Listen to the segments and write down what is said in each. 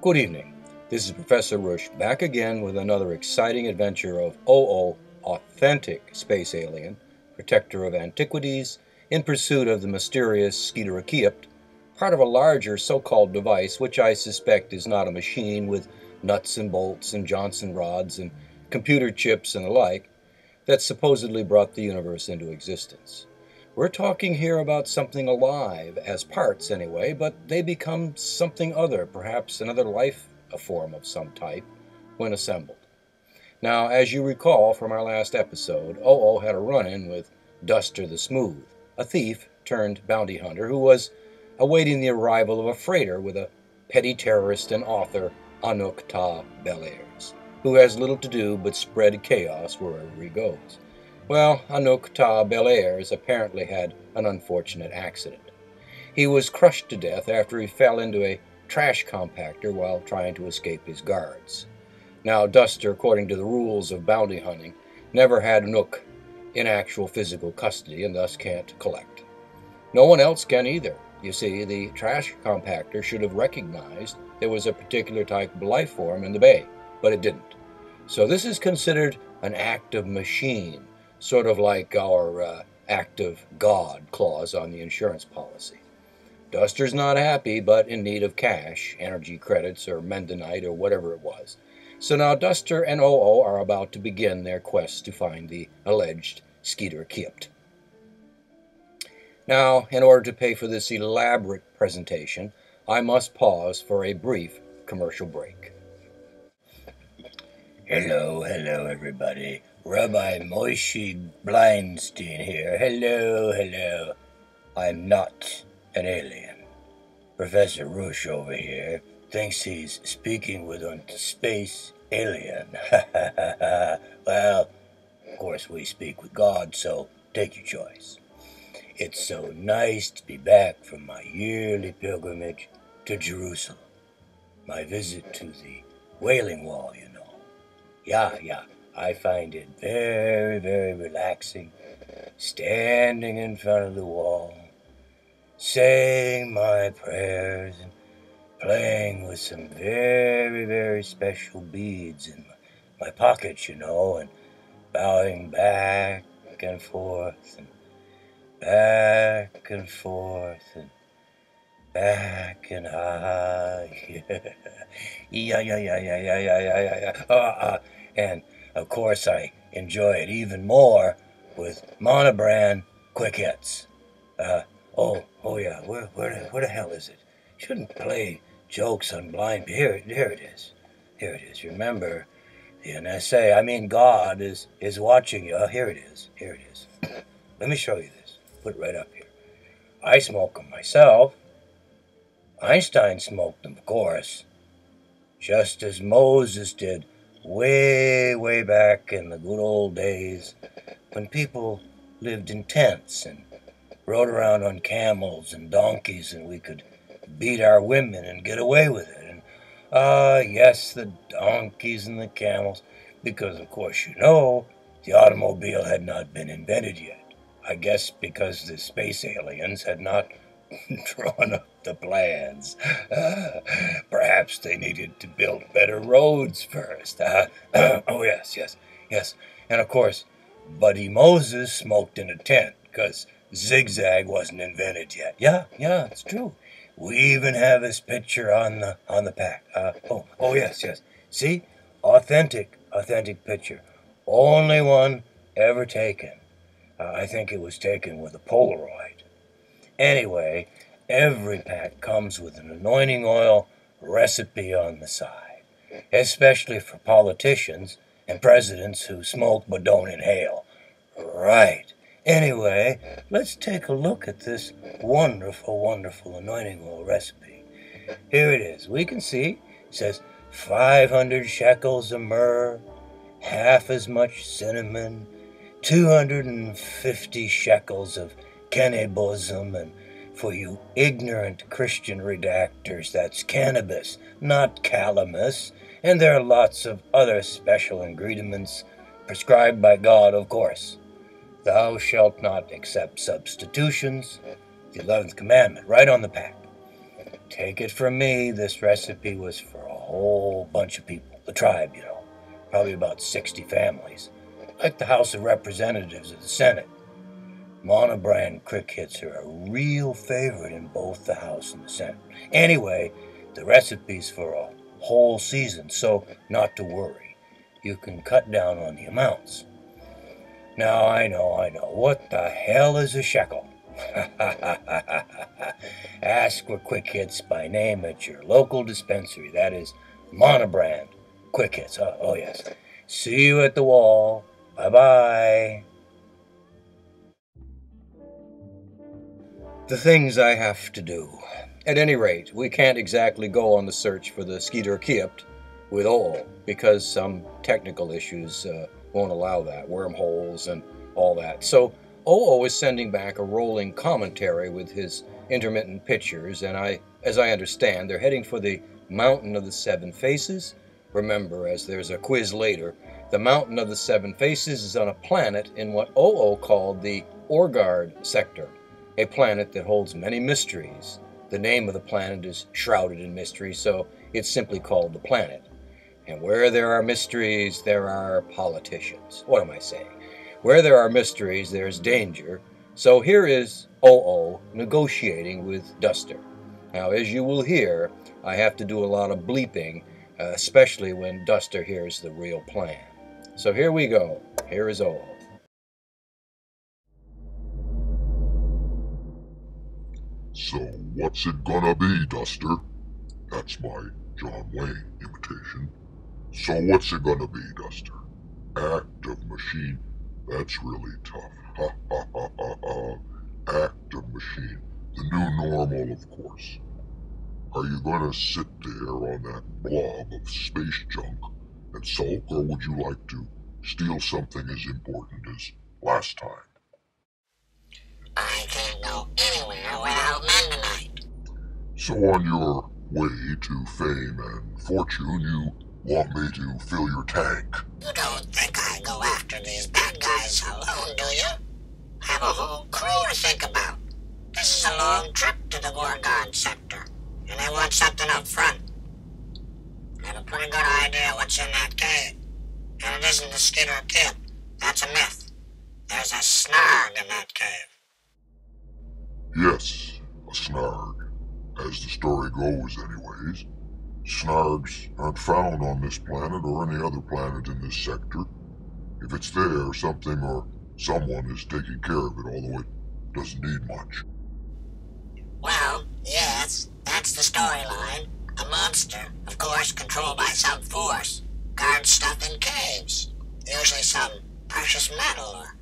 Good evening. This is Professor Rush back again with another exciting adventure of OO, authentic space alien, protector of antiquities, in pursuit of the mysterious SKEETERA-KEY-PT, part of a larger so-called device which I suspect is not a machine with nuts and bolts and Johnson rods and computer chips and the like that supposedly brought the universe into existence. We're talking here about something alive, as parts anyway, but they become something other, perhaps another life, a form of some type, when assembled. Now, as you recall from our last episode, OO had a run-in with Duster the Smooth, a thief turned bounty hunter who was awaiting the arrival of a freighter with a petty terrorist and author, Anouk Ta Bel-Airs, who has little to do but spread chaos wherever he goes. Well, Anouk Ta Bel-Airs apparently had an unfortunate accident. He was crushed to death after he fell into a trash compactor while trying to escape his guards. Now, Duster, according to the rules of bounty hunting, never had Anouk in actual physical custody and thus can't collect. No one else can either. You see, the trash compactor should have recognized there was a particular type of life form in the bay, but it didn't. So this is considered an act of machine, sort of like our act of God clause on the insurance policy. Duster's not happy, but in need of cash, energy credits, or Mendonite, or whatever it was. So now Duster and OO are about to begin their quest to find the alleged SKEETERA-KEY-PT. Now, in order to pay for this elaborate presentation, I must pause for a brief commercial break. Hello, everybody. Rabbi Moshe Blindstein here. Hello. I'm not an alien. Professor Rush over here thinks he's speaking with a space alien. Well, of course we speak with God, so take your choice. It's so nice to be back from my yearly pilgrimage to Jerusalem. My visit to the Wailing Wall, you know. Yeah. I find it very, very relaxing, standing in front of the wall, saying my prayers and playing with some very, very special beads in my pockets, you know, and bowing back and forth and back and forth and back and high. Yeah. And of course, I enjoy it even more with monobrand quick hits. Yeah. Where the hell is it? Shouldn't play jokes on blind. Here it is. Remember, the NSA. I mean, God is watching you. Here it is. Let me show you this. Put it right up here. I smoke them myself. Einstein smoked them, of course, just as Moses did. Way back in the good old days when people lived in tents and rode around on camels and donkeys and we could beat our women and get away with it. And yes, the donkeys and the camels, because of course you know the automobile had not been invented yet. I guess because the space aliens had not drawn up the plans. Perhaps they needed to build better roads first. Oh, yes. And of course, Buddy Moses smoked in a tent because zigzag wasn't invented yet. Yeah, it's true. We even have his picture on the pack. Yes. See? Authentic picture. Only one ever taken. I think it was taken with a Polaroid. Anyway, every pack comes with an anointing oil recipe on the side, especially for politicians and presidents who smoke but don't inhale. Right. Anyway, let's take a look at this wonderful anointing oil recipe. Here it is. We can see it says 500 shekels of myrrh, half as much cinnamon, 250 shekels of cannabism, and for you ignorant Christian redactors, that's cannabis, not calamus, and there are lots of other special ingredients prescribed by God, of course. Thou shalt not accept substitutions, the 11th commandment, right on the pack. Take it from me, this recipe was for whole bunch of people. The tribe, probably about 60 families. Like the House of Representatives of the Senate. Monobrand crickets are a real favorite in both the House and the Senate. Anyway, the recipe's for a whole season, so not to worry. You can cut down on the amounts. Now, I know. What the hell is a shekel? Ask for quick hits by name at your local dispensary. That is Monobrand quick hits. Oh yes. See you at the wall. Bye-bye. The things I have to do. At any rate, we can't exactly go on the search for the SKEETERA-KEY-PT with OO because some technical issues won't allow that, wormholes and all that. So OO is sending back a rolling commentary with his intermittent pictures, and as I understand, they're heading for the Mountain of the Seven Faces. Remember, as there's a quiz later, the Mountain of the Seven Faces is on a planet in what OO called the Orgard sector, a planet that holds many mysteries. The name of the planet is shrouded in mystery, so it's simply called the planet. And where there are mysteries, there are politicians. What am I saying? Where there are mysteries, there's danger. So here is OO negotiating with Duster. Now, as you will hear, I have to do a lot of bleeping, especially when Duster hears the real plan. So here we go. Here is OO. So what's it gonna be, Duster? That's my John Wayne imitation. So what's it gonna be, Duster? Act of machine. That's really tough. Ha ha ha ha ha. Act of machine. The new normal, of course. Are you gonna sit there on that blob of space junk and sulk, or would you like to steal something as important as last time? I can't go anywhere without Mendonite. So on your way to fame and fortune, you want me to fill your tank? You don't think I go after these bad guys alone, do you? I have a whole crew to think about. This is a long trip to the Orgard sector, and I want something up front. I have a pretty good idea what's in that cave, and it isn't the SKEETERA-KEY-PT. That's a myth. There's a Snarg in that cave. Yes, a Snarg. As the story goes, anyways. Snargs aren't found on this planet or any other planet in this sector. If it's there, something or someone is taking care of it, although it doesn't need much. Well, yes, that's the storyline. A monster, of course, controlled by some force, guards stuff in caves. Usually some precious metal or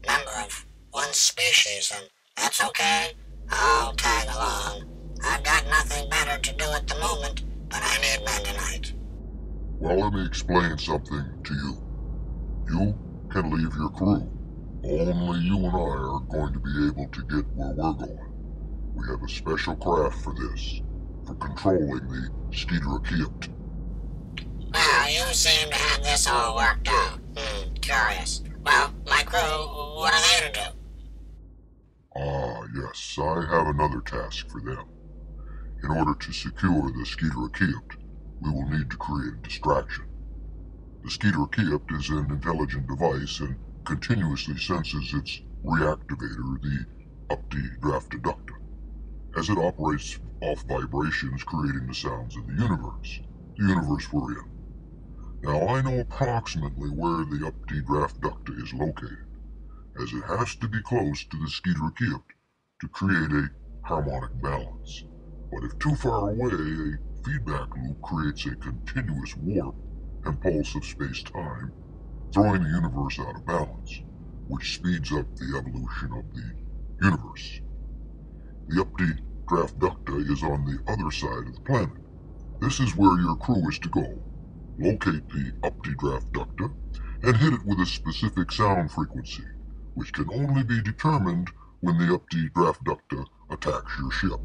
member of one species, and that's okay. I'll tag along. I've got nothing better to do at the moment, but I need Mendonite. Well, let me explain something to you. You can leave your crew. Only you and I are going to be able to get where we're going. We have a special craft for this, for controlling the SKEETERA-KEY-PT. Well, you seem to have this all worked out. Curious. Well, my crew, what are they to do? Ah, yes, I have another task for them. In order to secure the SKEETERA-KEY-PT, we will need to create a distraction. The SKEETERA-KEY-PT is an intelligent device and continuously senses its reactivator, the updraft-adductor, as it operates off vibrations creating the sounds of the universe we're in. Now, I know approximately where the updraft-adductor is located, as it has to be close to the SKEETERA-KEY-PT to create a harmonic balance. But if too far away, a feedback loop creates a continuous warp and pulse of space-time, throwing the universe out of balance, which speeds up the evolution of the universe. The updraft-adductor is on the other side of the planet. This is where your crew is to go. Locate the updraft-adductor and hit it with a specific sound frequency, which can only be determined when the updraft-adductor attacks your ship.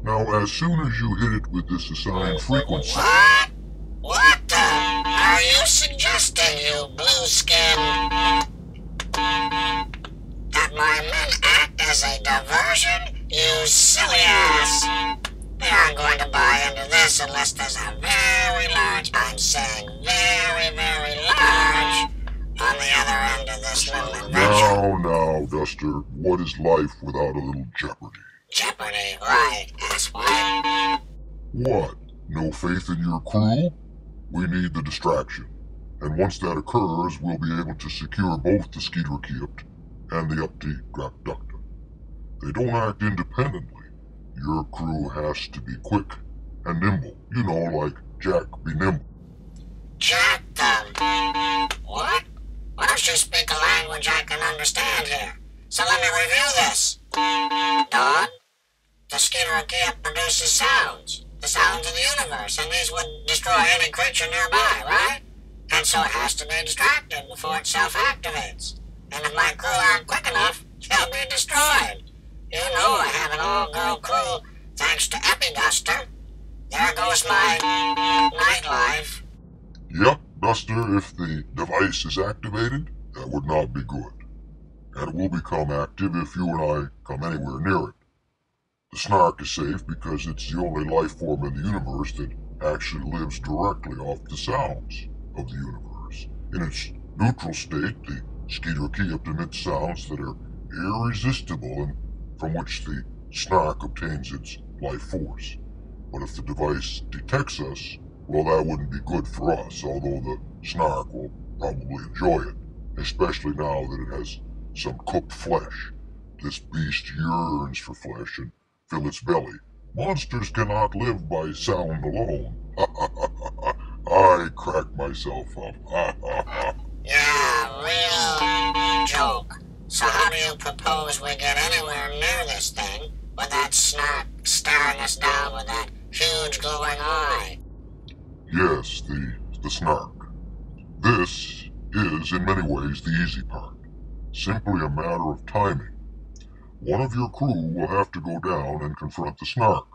Now, as soon as you hit it with this assigned frequency... What? What the? Are you suggesting, you blue-skin, that my men act as a diversion? You silly ass! not going to buy into this unless there's a very large, I'm saying very, very large, on the other end of this little adventure. Now, Duster, what is life without a little jeopardy? Jeopardy, right, asswipe. What? No faith in your crew? We need the distraction. And once that occurs, we'll be able to secure both the Skeeter-Key-PT and the Upti-Grapducta. They don't act independently. Your crew has to be quick and nimble. You know, like Jack be nimble. Jack them. What? Why don't you speak a language I can understand here? So let me review this. Don, the Skeeter-Key-PT produces sounds. The sounds of the universe, and these would destroy any creature nearby, right? And so it has to be distracted before it self-activates. And if my crew aren't quick enough, they'll be destroyed. You know I have an all-girl crew thanks to Epiduster. There goes my nightlife. Yep, Duster, if the device is activated, that would not be good. And it will become active if you and I come anywhere near it. The Snarg is safe because it's the only life form in the universe that actually lives directly off the sounds of the universe. In its neutral state, the Skeeter-Key-PT emits sounds that are irresistible and from which the Snarg obtains its life force. But if the device detects us, well, that wouldn't be good for us, although the Snarg will probably enjoy it, especially now that it has some cooked flesh. This beast yearns for flesh and fill its belly. Monsters cannot live by sound alone. I crack myself up. Yeah, real joke. So how do you propose we get anywhere near this thing with that Snarg staring us down with that huge glowing eye? Yes, the Snarg. This is, in many ways, the easy part. Simply a matter of timing. One of your crew will have to go down and confront the Snarg.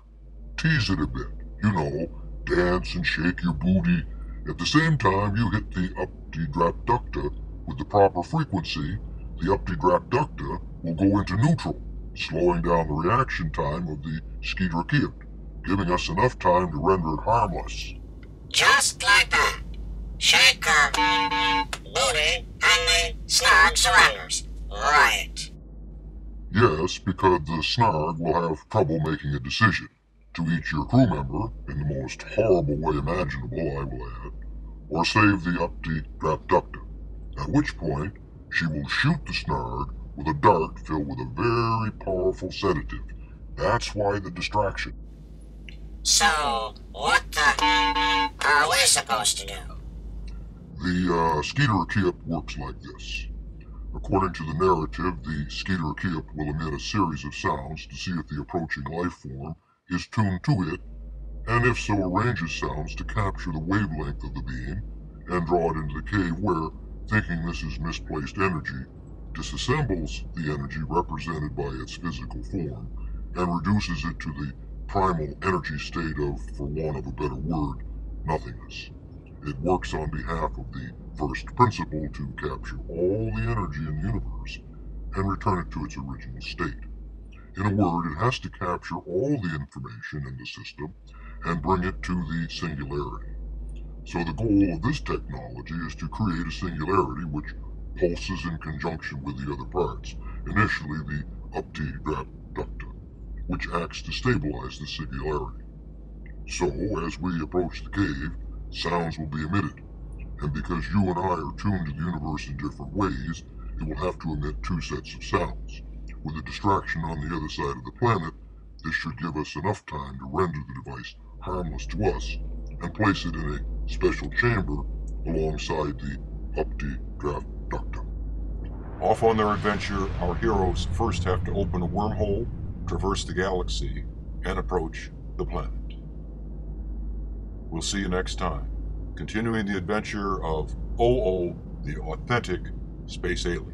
Tease it a bit, you know, dance and shake your booty. At the same time, you hit the Upti-Grapducta with the proper frequency. The Upti-Grapducta will go into neutral, slowing down the reaction time of the Skeeter-Key-PT, giving us enough time to render it harmless. Just like that. Shake her booty and the Snarg surrenders. Right. Yes, because the Snarg will have trouble making a decision to eat your crew member in the most horrible way imaginable, I will add, or save the Upti-Grapducta, at which point she will shoot the Snarg with a dart filled with a very powerful sedative. That's why the distraction. So, what the are we supposed to do? The Skeeter-Key-PT works like this. According to the narrative, the Skeeter-Key-PT will emit a series of sounds to see if the approaching life form is tuned to it, and if so, arranges sounds to capture the wavelength of the beam and draw it into the cave where, thinking this is misplaced energy, disassembles the energy represented by its physical form and reduces it to the primal energy state of, for want of a better word, nothingness. It works on behalf of the first principle to capture all the energy in the universe and return it to its original state. In a word, it has to capture all the information in the system and bring it to the singularity. So the goal of this technology is to create a singularity which pulses in conjunction with the other parts, initially the Upti-Grapducta, which acts to stabilize the singularity. So, as we approach the cave, sounds will be emitted, and because you and I are tuned to the universe in different ways, it will have to emit two sets of sounds. With a distraction on the other side of the planet, this should give us enough time to render the device harmless to us and place it in a special chamber alongside the Upti-Grapducta. Off on their adventure, our heroes first have to open a wormhole, traverse the galaxy, and approach the planet. We'll see you next time, continuing the adventure of OO, the authentic space alien.